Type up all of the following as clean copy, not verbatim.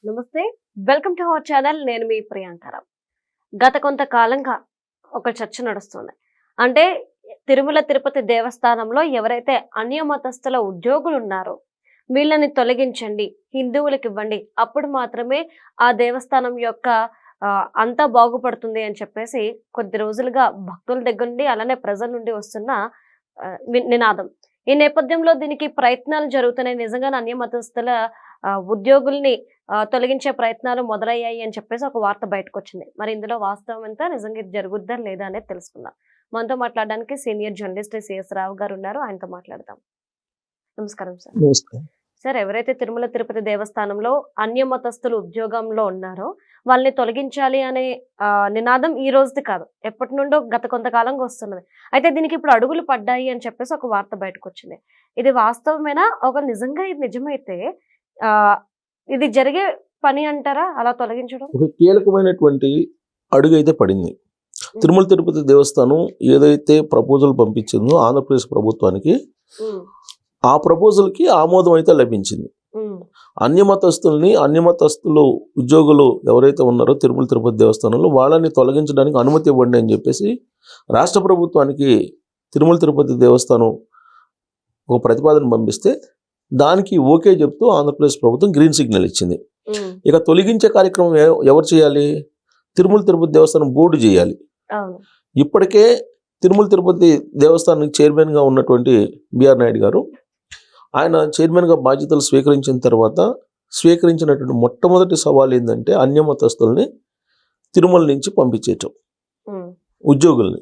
నమస్తే, welcome to our channel. నేను మీ ప్రియాంకరావు. గత కొంతకాలంగా ఒక చర్చ నడుస్తుంది. అంటే తిరుమల తిరుపతి దేవస్థానంలో ఎవరైతే అన్యమతస్థుల ఉద్యోగులు ఉన్నారో వీళ్ళని తొలగించండి, హిందువులకు ఇవ్వండి, అప్పుడు మాత్రమే ఆ దేవస్థానం యొక్క అంతా బాగుపడుతుంది అని చెప్పేసి కొద్ది రోజులుగా భక్తుల దగ్గర నుండి అలానే ప్రజల నుండి వస్తున్న నినాదం. ఈ నేపథ్యంలో దీనికి ప్రయత్నాలు జరుగుతున్నాయి. నిజంగానే అన్యమతస్థుల ఉద్యోగుల్ని తొలగించే ప్రయత్నాలు మొదలయ్యాయి అని చెప్పేసి ఒక వార్త బయటకు వచ్చింది. మరి ఇందులో వాస్తవం ఎంత, నిజంగా ఇది జరుగుద్దా లేదా అనేది తెలుసుకుందాం. మనతో మాట్లాడడానికి సీనియర్ జర్నలిస్ట్ సిఎస్ రావు గారు ఉన్నారు. ఆయనతో మాట్లాడదాం. నమస్కారం సార్. సార్, ఎవరైతే తిరుమల తిరుపతి దేవస్థానంలో అన్యమతస్థులు ఉద్యోగంలో ఉన్నారో వాళ్ళని తొలగించాలి అనే నినాదం ఈ రోజుది కాదు, ఎప్పటి నుండో గత కొంతకాలంగా వస్తున్నది. అయితే దీనికి ఇప్పుడు అడుగులు పడ్డాయి అని చెప్పేసి ఒక వార్త బయటకు వచ్చింది. ఇది వాస్తవమేనా? ఒక నిజంగా ఇది నిజమైతే ఇది జరిగే పని అంటారా అలా తొలగించడం? ఒక కీలకమైనటువంటి అడుగు అయితే పడింది. తిరుమల తిరుపతి దేవస్థానం ఏదైతే ప్రపోజల్ పంపించిందో ఆంధ్రప్రదేశ్ ప్రభుత్వానికి, ఆ ప్రపోజల్కి ఆమోదం అయితే లభించింది. అన్యమతస్థులు ఉద్యోగులు ఎవరైతే ఉన్నారో తిరుమల తిరుపతి దేవస్థానంలో వాళ్ళని తొలగించడానికి అనుమతి ఇవ్వండి అని చెప్పేసి రాష్ట్ర ప్రభుత్వానికి తిరుమల తిరుపతి దేవస్థానం ఒక ప్రతిపాదన పంపిస్తే దానికి ఓకే చెప్తూ ఆంధ్రప్రదేశ్ ప్రభుత్వం గ్రీన్ సిగ్నల్ ఇచ్చింది. ఇక తొలగించే కార్యక్రమం ఎవరు చేయాలి? తిరుమల తిరుపతి దేవస్థానం బోర్డు చేయాలి. ఇప్పటికే తిరుమల తిరుపతి దేవస్థానానికి చైర్మన్గా ఉన్నటువంటి బిఆర్ నాయుడు గారు, ఆయన చైర్మన్గా బాధ్యతలు స్వీకరించిన తర్వాత స్వీకరించినటువంటి మొట్టమొదటి సవాల్ ఏంటంటే అన్యమతస్తుల్ని తిరుమల నుంచి పంపించేయటం. ఉద్యోగుల్ని,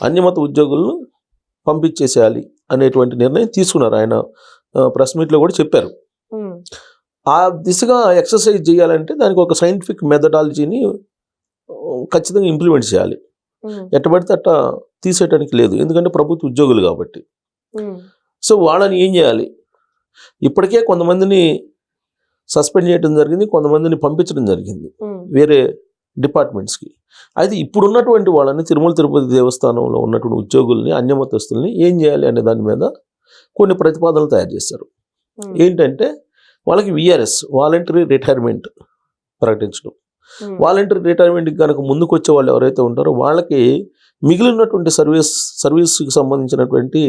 అన్యమత ఉద్యోగులను పంపించేసేయాలి అనేటువంటి నిర్ణయం తీసుకున్నారు. ఆయన ప్రెస్ మీట్లో కూడా చెప్పారు. ఆ దిశగా ఎక్సర్సైజ్ చేయాలంటే దానికి ఒక సైంటిఫిక్ మెథడాలజీని ఖచ్చితంగా ఇంప్లిమెంట్ చేయాలి. ఎట్టబడితే అట్ట తీసేయడానికి లేదు, ఎందుకంటే ప్రభుత్వ ఉద్యోగులు కాబట్టి. సో వాళ్ళని ఏం చేయాలి? ఇప్పటికే కొంతమందిని సస్పెండ్ చేయడం జరిగింది, కొంతమందిని పంపించడం జరిగింది వేరే డిపార్ట్మెంట్స్కి. అయితే ఇప్పుడున్నటువంటి వాళ్ళని తిరుమల తిరుపతి దేవస్థానంలో ఉన్నటువంటి ఉద్యోగుల్ని, అన్యమతస్తుల్ని ఏం చేయాలి అనే దాని మీద కొన్ని ప్రతిపాదనలు తయారు చేశారు. ఏంటంటే వాళ్ళకి విఆర్ఎస్, వాలంటరీ రిటైర్మెంట్ ప్రకటించడం. వాలంటరీ రిటైర్మెంట్కి కనుక ముందుకు వచ్చే వాళ్ళు ఎవరైతే ఉంటారో వాళ్ళకి మిగిలినటువంటి సర్వీస్కి సంబంధించినటువంటి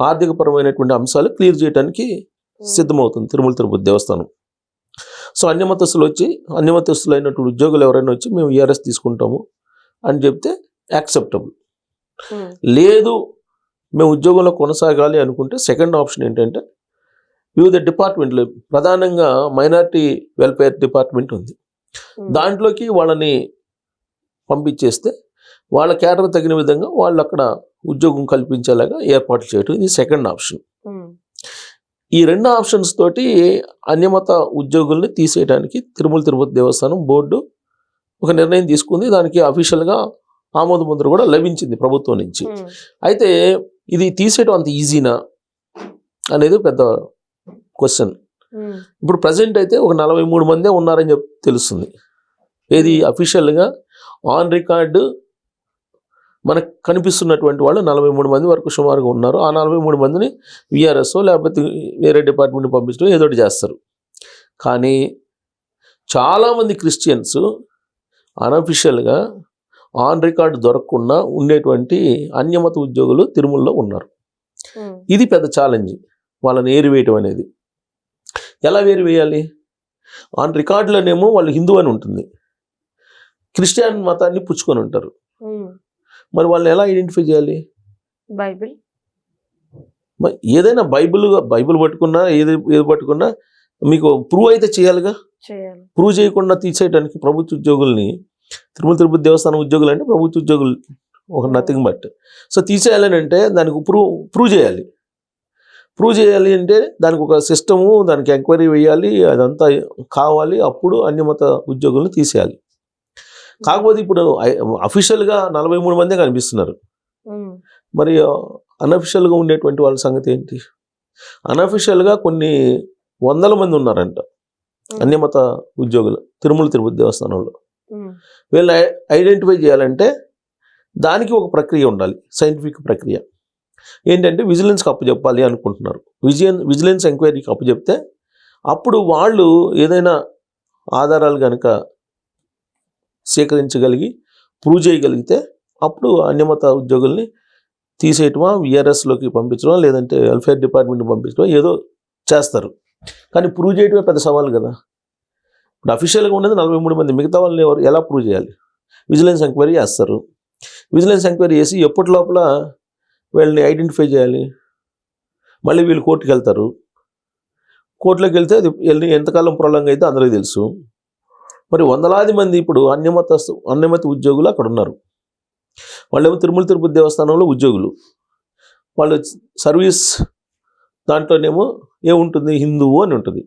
ఆర్థికపరమైనటువంటి అంశాలు క్లియర్ చేయడానికి సిద్ధమవుతుంది తిరుమల తిరుపతి దేవస్థానం. సో అన్యమతస్తులు అయినటువంటి ఉద్యోగులు ఎవరైనా వచ్చి మేము విఆర్ఎస్ తీసుకుంటాము అని చెప్తే యాక్సెప్టబుల్. లేదు మేము ఉద్యోగంలో కొనసాగాలి అనుకుంటే సెకండ్ ఆప్షన్ ఏంటంటే వివిధ డిపార్ట్మెంట్లు, ప్రధానంగా మైనారిటీ వెల్ఫేర్ డిపార్ట్మెంట్ ఉంది, దాంట్లోకి వాళ్ళని పంపించేస్తే వాళ్ళ కేడర్ తగిన విధంగా వాళ్ళు అక్కడ ఉద్యోగం కల్పించేలాగా ఏర్పాట్లు చేయటం, ఇది సెకండ్ ఆప్షన్. ఈ రెండు ఆప్షన్స్ తోటి అన్యమత ఉద్యోగుల్ని తీసేయడానికి తిరుమల తిరుపతి దేవస్థానం బోర్డు ఒక నిర్ణయం తీసుకుంది. దానికి అఫీషియల్గా ఆమోద ముద్ర కూడా లభించింది ప్రభుత్వం నుంచి. అయితే ఇది తీసేయడం అంత ఈజీనా అనేది పెద్ద క్వశ్చన్. ఇప్పుడు ప్రజెంట్ అయితే ఒక 43 మందే ఉన్నారని తెలుస్తుంది. ఏది అఫీషియల్గా ఆన్ రికార్డు మనకు కనిపిస్తున్నటువంటి వాళ్ళు 43 మంది వరకు సుమారుగా ఉన్నారు. ఆ 43 మందిని విఆర్ఎస్ఓ లేకపోతే వేరే డిపార్ట్మెంట్ పంపించడం ఏదో ఒకటి చేస్తారు. కానీ చాలామంది క్రిస్టియన్స్ అన్అఫీషియల్గా ఆన్ రికార్డు దొరకకుండా ఉండేటువంటి అన్యమత ఉద్యోగులు తిరుమలలో ఉన్నారు. ఇది పెద్ద ఛాలెంజ్, వాళ్ళని ఏరివేయటం అనేది. ఎలా వేరివేయాలి? ఆన్ రికార్డులోనేమో వాళ్ళు హిందూ అని ఉంటుంది, క్రిస్టియన్ మతాన్ని పుచ్చుకొని ఉంటారు. మరి వాళ్ళని ఎలా ఐడెంటిఫై చేయాలి? ఏదైనా బైబిల్ పట్టుకున్నా ఏది పట్టుకున్నా మీకు ప్రూవ్ అయితే చేయాలిగా. ప్రూవ్ చేయకుండా తీసేయడానికి ప్రభుత్వ ఉద్యోగుల్ని, తిరుమల తిరుపతి దేవస్థానం ఉద్యోగులు అంటే ప్రభుత్వ ఉద్యోగులు ఒక నథింగ్ బట్. సో తీసేయాలని అంటే దానికి ప్రూవ్ చేయాలి. ప్రూవ్ చేయాలి అంటే దానికి ఒక సిస్టము, దానికి ఎంక్వైరీ వేయాలి, అదంతా కావాలి. అప్పుడు అన్యమత ఉద్యోగులను తీసేయాలి. కాకపోతే ఇప్పుడు అఫీషియల్గా 43 మందే కనిపిస్తున్నారు. మరి అన్అఫీషియల్గా ఉండేటువంటి వాళ్ళ సంగతి ఏంటి? అన్అఫీషియల్గా కొన్ని వందల మంది ఉన్నారంట అన్యమత ఉద్యోగులు తిరుమల తిరుపతి దేవస్థానంలో. వీళ్ళని ఐడెంటిఫై చేయాలంటే దానికి ఒక ప్రక్రియ ఉండాలి, సైంటిఫిక్ ప్రక్రియ. ఏంటంటే విజిలెన్స్కి అప్పచెప్పాలి అనుకుంటున్నారు. విజిలెన్స్ ఎంక్వైరీకి అప్పచెప్తే అప్పుడు వాళ్ళు ఏదైనా ఆధారాలు కనుక సేకరించగలిగి ప్రూవ్ చేయగలిగితే అప్పుడు అన్యమత ఉద్యోగుల్ని తీసేయటమా, విఆర్ఎస్లోకి పంపించడం, లేదంటే వెల్ఫేర్ డిపార్ట్మెంట్కి పంపించడం ఏదో చేస్తారు. కానీ ప్రూవ్ చేయడమే పెద్ద సవాల్ కదా. ఇప్పుడు అఫీషియల్గా ఉన్నది 43 మంది, మిగతా వాళ్ళని ఎలా ప్రూవ్ చేయాలి? విజిలెన్స్ ఎంక్వైరీ చేస్తారు. విజిలెన్స్ ఎంక్వైరీ చేసి ఎప్పటి లోపల వీళ్ళని ఐడెంటిఫై చేయాలి. మళ్ళీ వీళ్ళు కోర్టుకి వెళ్తారు. కోర్టులోకి వెళ్తే అది వెళ్ళి ఎంతకాలం ప్రొలాంగ్ అయితే అందరికీ తెలుసు. మరి వందలాది మంది ఇప్పుడు అన్యమత ఉద్యోగులు అక్కడ ఉన్నారు. వాళ్ళేమో తిరుమల తిరుపతి దేవస్థానంలో ఉద్యోగులు. వాళ్ళు సర్వీస్ దాంట్లోనేమో ఏముంటుంది, హిందువు అని ఉంటుంది.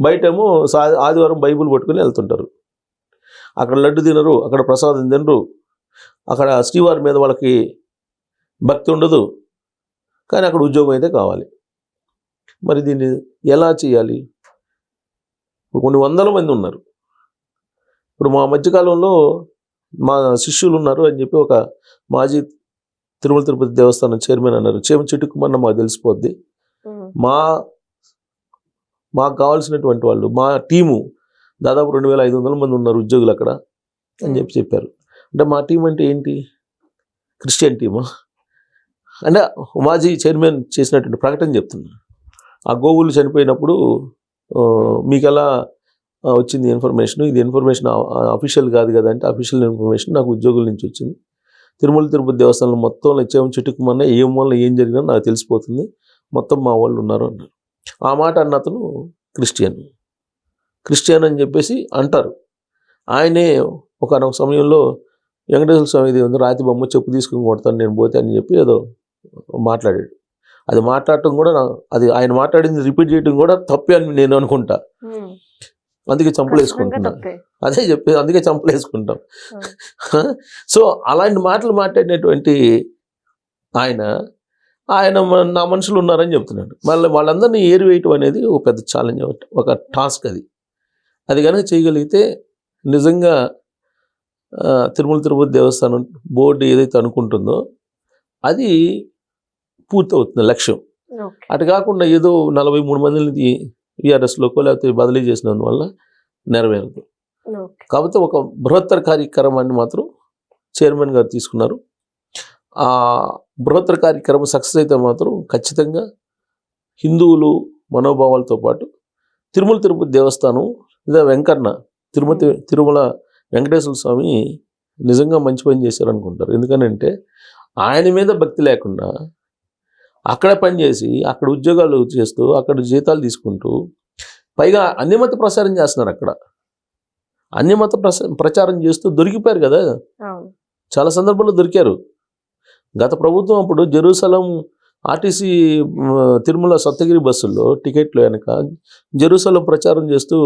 బయటేమో ఆదివారం బైబుల్ పట్టుకుని వెళ్తుంటారు. అక్కడ లడ్డు తినరు, అక్కడ ప్రసాదం తినరు, అక్కడ శ్రీవారి మీద వాళ్ళకి భక్తి ఉండదు, కానీ అక్కడ ఉద్యోగం అయితే కావాలి. మరి దీన్ని ఎలా చేయాలి? కొన్ని వందల మంది ఉన్నారు. ఇప్పుడు మా మధ్యకాలంలో మా శిష్యులు ఉన్నారు అని చెప్పి ఒక మాజీ తిరుమల తిరుపతి దేవస్థానం చైర్మన్ అన్నారు. చిటుక్కుమన్న మాకు తెలిసిపోద్ది. మాకు కావాల్సినటువంటి వాళ్ళు, మా టీము దాదాపు 2500 మంది ఉన్నారు ఉద్యోగులు అక్కడ అని చెప్పారు. అంటే మా టీం అంటే ఏంటి? క్రిస్టియన్ టీమా? అంటే మాజీ చైర్మన్ చేసినటువంటి ప్రకటన చెప్తున్నా. ఆ గోవులు చనిపోయినప్పుడు మీకు ఎలా వచ్చింది ఇన్ఫర్మేషన్? ఇది ఇన్ఫర్మేషన్ అఫీషియల్ కాదు కదా అంటే, అఫీషియల్ ఇన్ఫర్మేషన్ నాకు ఉద్యోగుల నుంచి వచ్చింది. తిరుమల తిరుపతి దేవస్థానంలో మొత్తం చిటుకుమన్నా ఏం వల్ల ఏం జరిగినా నాకు తెలిసిపోతుంది, మొత్తం మా వాళ్ళు ఉన్నారు అన్నారు. ఆ మాట అన్న అతను క్రిస్టియన్ అని చెప్పేసి అంటారు. ఆయనే ఒకనొక సమయంలో వెంకటేశ్వర స్వామిది ఉంది, రాతి బొమ్మ చెప్పు తీసుకుని కొడతాను నేను పోతే అని చెప్పి ఏదో మాట్లాడాడు. అది మాట్లాడటం కూడా అది ఆయన మాట్లాడింది రిపీట్ చేయడం కూడా తప్పే అని నేను అనుకుంటా. అందుకే చంపలు వేసుకుంటున్నాం. అదే చెప్పేది, అందుకే చంపలు వేసుకుంటాం. సో అలాంటి మాటలు మాట్లాడినటువంటి ఆయన నా మనుషులు ఉన్నారని చెప్తున్నాడు. మళ్ళీ వాళ్ళందరినీ ఏరివేయటం అనేది ఒక పెద్ద ఛాలెంజ్, ఒక టాస్క్. అది కనుక చేయగలిగితే నిజంగా తిరుమల తిరుపతి దేవస్థానం బోర్డు ఏదైతే అనుకుంటుందో అది పూర్తవుతుంది లక్ష్యం. అటు కాకుండా ఏదో 43 మందిని విఆర్ఎస్లోకో లేకపోతే బదిలీ చేసినందువల్ల నెరవేరదు. కాకపోతే ఒక బృహత్తర కార్యక్రమాన్ని మాత్రం చైర్మన్ గారు తీసుకున్నారు. ఆ బృహత్తర కార్యక్రమం సక్సెస్ అయితే మాత్రం ఖచ్చితంగా హిందువులు మనోభావాలతో పాటు తిరుమల తిరుపతి దేవస్థానం లేదా తిరుమల వెంకటేశ్వర స్వామి నిజంగా మంచి పని చేశారనుకుంటారు. ఎందుకనంటే ఆయన మీద భక్తి లేకుండా అక్కడ పనిచేసి అక్కడ ఉద్యోగాలు చేస్తూ అక్కడ జీతాలు తీసుకుంటూ పైగా అన్యమత ప్రచారం చేస్తున్నారు. అక్కడ అన్యమత ప్రచారం చేస్తూ దొరికిపోయారు కదా, చాలా సందర్భాల్లో దొరికారు. గత ప్రభుత్వం అప్పుడు జెరూసలం ఆర్టీసీ తిరుమల సప్తగిరి బస్సుల్లో టికెట్లు వెనక జెరూసలం ప్రచారం చేస్తూ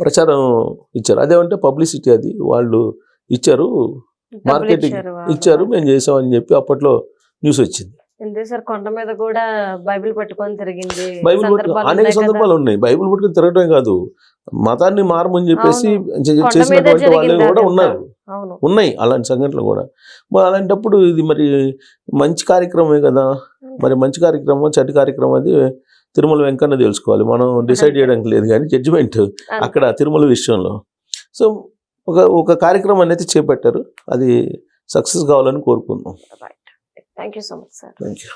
ప్రచారం ఇచ్చారు. అదేమంటే పబ్లిసిటీ, అది వాళ్ళు ఇచ్చారు, మార్కెటింగ్ ఇచ్చారు, మేము చేసామని చెప్పి అప్పట్లో న్యూస్ వచ్చింది. కొండ మీద కూడా బైబిల్ పట్టుకొని తిరిగింది. అనేక సందర్భాలు ఉన్నాయి. బైబిల్ పట్టుకొని తిరగటమే కాదు, మతాన్ని మారమని చెప్పేసి చేసినటువంటి వాళ్ళు కూడా ఉన్నాయి అలాంటి సంఘటనలు కూడా. మరి అలాంటప్పుడు ఇది మరి మంచి కార్యక్రమమే కదా. మరి మంచి కార్యక్రమం చెడ్డ కార్యక్రమం అది తిరుమల వెంకన్న తెలుసుకోవాలి. మనం డిసైడ్ చేయడానికి లేదు కానీ జడ్జిమెంట్ అక్కడ తిరుమల విషయంలో. సో ఒక కార్యక్రమం అనేది చేపట్టారు, అది సక్సెస్ కావాలని కోరుకుందాం. Thank you so much sir. Thank you.